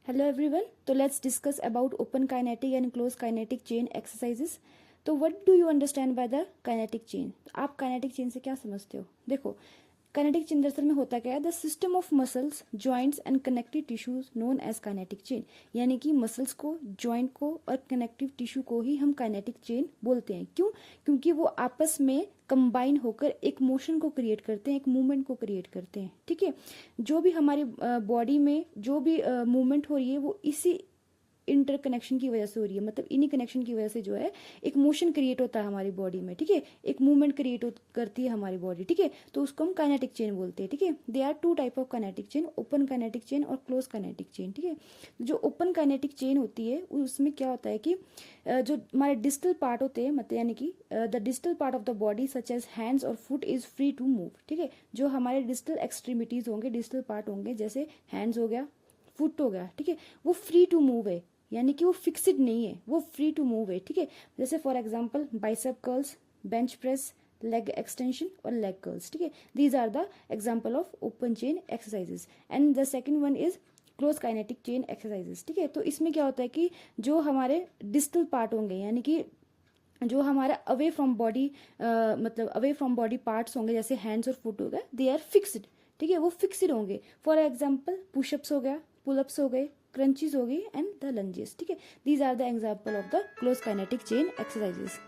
Hello everyone, तो let's discuss about open kinetic and close kinetic chain exercises. तो what do you understand by the kinetic chain? आप kinetic chain से क्या समझते हो? देखो, काइनेटिक चेन दरअसल में होता क्या है, the system of muscles, joints and connective tissues known as kinetic chain. यानी कि मसल्स को, जॉइंट को और कनेक्टिव टिश्यू को ही हम काइनेटिक चेन बोलते हैं। क्यों? क्योंकि वो आपस में कंबाइन होकर एक मोशन को क्रिएट करते हैं, एक मूवमेंट को क्रिएट करते हैं। ठीक है, जो भी हमारी बॉडी में जो भी मूवमेंट हो रही है वो इसी इंटरकनेक्शन की वजह से हो रही है। मतलब इन्हीं कनेक्शन की वजह से जो है एक मोशन क्रिएट होता है हमारी बॉडी में। ठीक है, एक मूवमेंट क्रिएट करती है हमारी बॉडी। ठीक है, तो उसको हम काइनेटिक चेन बोलते हैं। ठीक है, they are two type of kinetic chain, open kinetic chain और क्लोज काइनेटिक चेन। ठीक है, जो ओपन काइनेटिक चेन होती है उसमें क्या होता है कि जो हमारे डिस्टल पार्ट होते हैं, मतलब यानी कि the distal part of the body such as hands और foot is free to move. ठीक है, जो हमारे डिस्टल एक्सट्रीमिटीज होंगे, डिस्टल पार्ट होंगे, जैसे हैंड्स हो गया, फुट हो गया, ठीक है, वो फ्री टू मूव है। यानी कि वो फिक्स्ड नहीं है, वो फ्री टू मूव है। ठीक है, जैसे for example bicep curls, bench press, leg extension और लेग कर्ल्स। ठीक है, these are the example of open chain exercises. And the second one is close kinetic chain exercises. ठीक है, तो इसमें क्या होता है कि जो हमारे डिस्टल पार्ट होंगे, यानी कि जो हमारा अवे फ्रॉम बॉडी, मतलब अवे फ्रॉम बॉडी पार्ट्स होंगे, जैसे हैंड्स और फुट हो गए, दे आर फिक्स्ड। ठीक है, वो फिक्स्ड होंगे। फॉर एग्जांपल पुशअप्स हो गया, पुलअप्स हो गए, क्रंचीज हो गई एंड द लंजेस। ठीक है, these are the example of the close kinetic chain exercises.